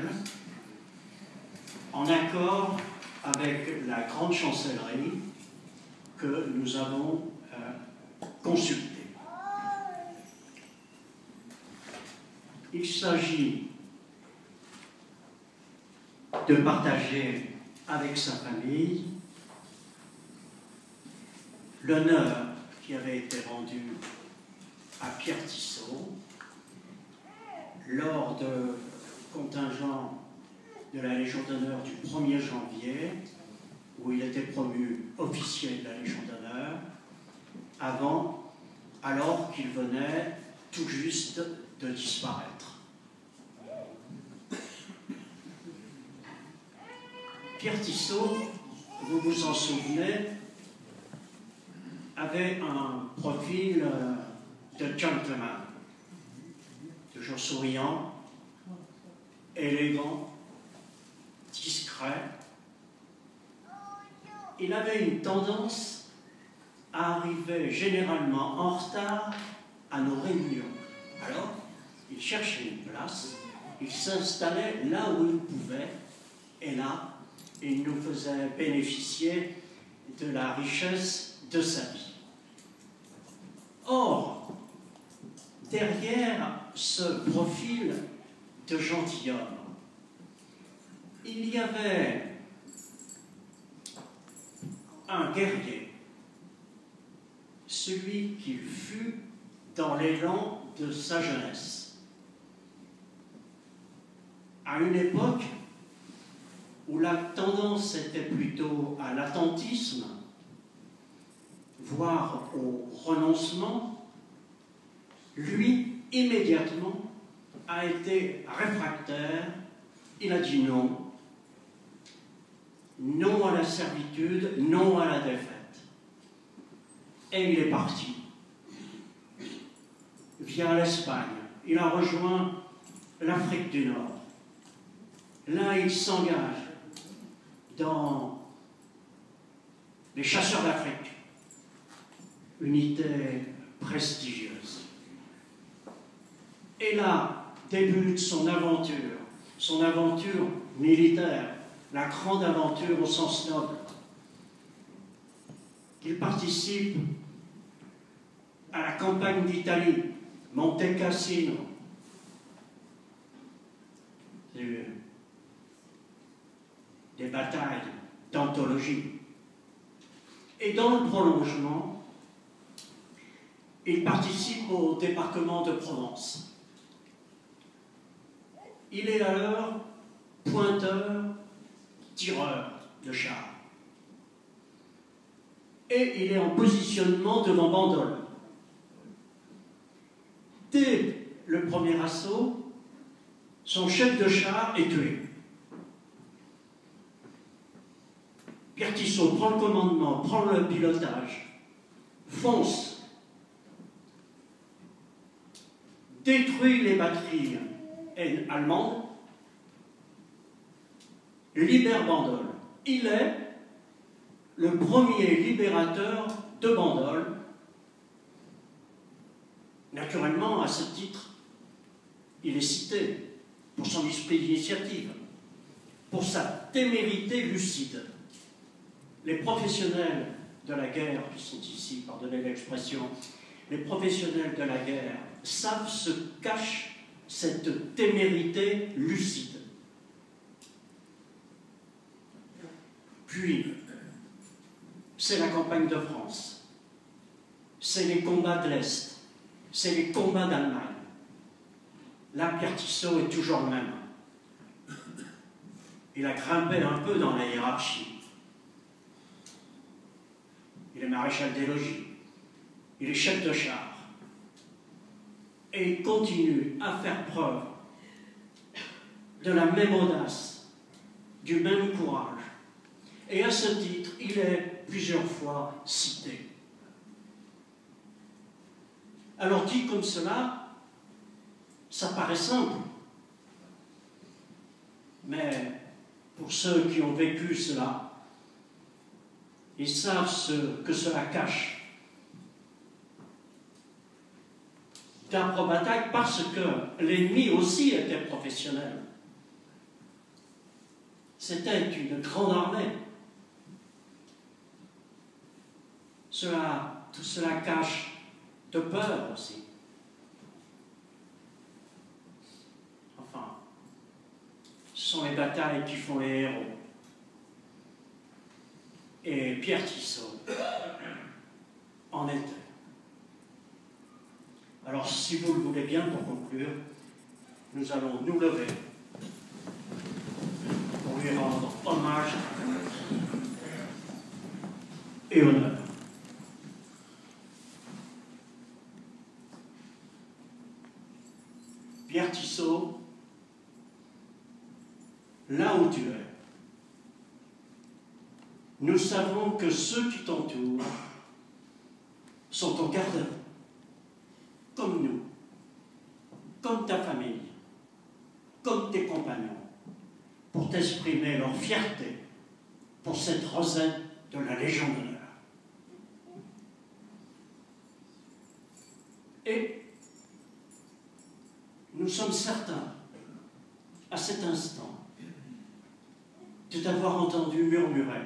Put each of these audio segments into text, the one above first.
personnel, en accord avec la grande chancellerie que nous avons consultée. Il s'agit de partager avec sa famille l'honneur qui avait été rendu à Pierre Tissot lors de contingent de la Légion d'honneur du 1er janvier, où il était promu officier de la Légion d'honneur, alors qu'il venait tout juste de disparaître. Pierre Tissot, vous vous en souvenez, avait un profil de gentleman, toujours souriant, élégant, discret. Il avait une tendance à arriver généralement en retard à nos réunions. Alors, il cherchait une place, il s'installait là où il pouvait, et là, il nous faisait bénéficier de la richesse de sa vie. Or, derrière ce profil de gentilhomme, il y avait un guerrier, celui qu'il fut dans l'élan de sa jeunesse. À une époque où la tendance était plutôt à l'attentisme, voire au renoncement, lui, immédiatement, a été réfractaire. Il a dit non. Non à la servitude, non à la défaite. Et il est parti. Via l'Espagne. Il a rejoint l'Afrique du Nord. Là, il s'engage dans les chasseurs d'Afrique. Unité prestigieuse. Et là, débute son aventure militaire, la grande aventure au sens noble. Il participe à la campagne d'Italie, Monte Cassino. Des batailles d'anthologie. Et dans le prolongement, il participe au débarquement de Provence. Il est alors pointeur, tireur de chars. Et il est en positionnement devant Bandol. Dès le premier assaut, son chef de char est tué. Pierre Tissot prend le commandement, prend le pilotage, fonce, détruit les batteries allemandes, libère Bandol. Il est le premier libérateur de Bandol. Naturellement, à ce titre, il est cité pour son esprit d'initiative, pour sa témérité lucide. Les professionnels de la guerre, qui sont ici, pardonnez l'expression, les professionnels de la guerre savent ce que cache cette témérité lucide. Puis, c'est la campagne de France, c'est les combats de l'Est, c'est les combats d'Allemagne. Là, Pierre Tissot est toujours le même. Il a grimpé un peu dans la hiérarchie. Il est maréchal des logis, il est chef de char. Et il continue à faire preuve de la même audace, du même courage. Et à ce titre, il est plusieurs fois cité. Alors dit comme cela, ça paraît simple. Mais pour ceux qui ont vécu cela, ils savent ce que cela cache. D'âpres batailles parce que l'ennemi aussi était professionnel. C'était une grande armée. Tout cela cache de peur aussi. Enfin, ce sont les batailles qui font les héros. Et Pierre Tissot en était. Alors, si vous le voulez bien, pour conclure, nous allons nous lever pour lui rendre hommage et honneur. Pierre Tissot, là où tu es, nous savons que ceux qui t'entourent sont au garde, comme nous, comme ta famille, comme tes compagnons, pour t'exprimer leur fierté pour cette rosette de la Légion d'honneur. Et nous sommes certains, à cet instant, de t'avoir entendu murmurer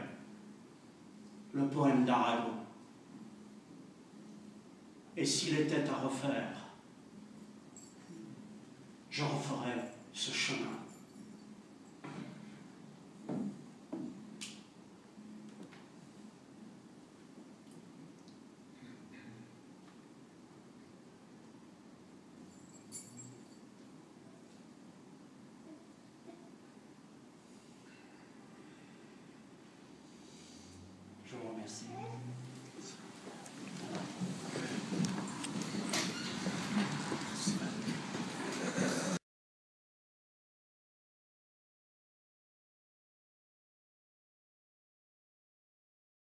le poème d'Arago. Et s'il était à refaire, je referais ce chemin. Je vous remercie.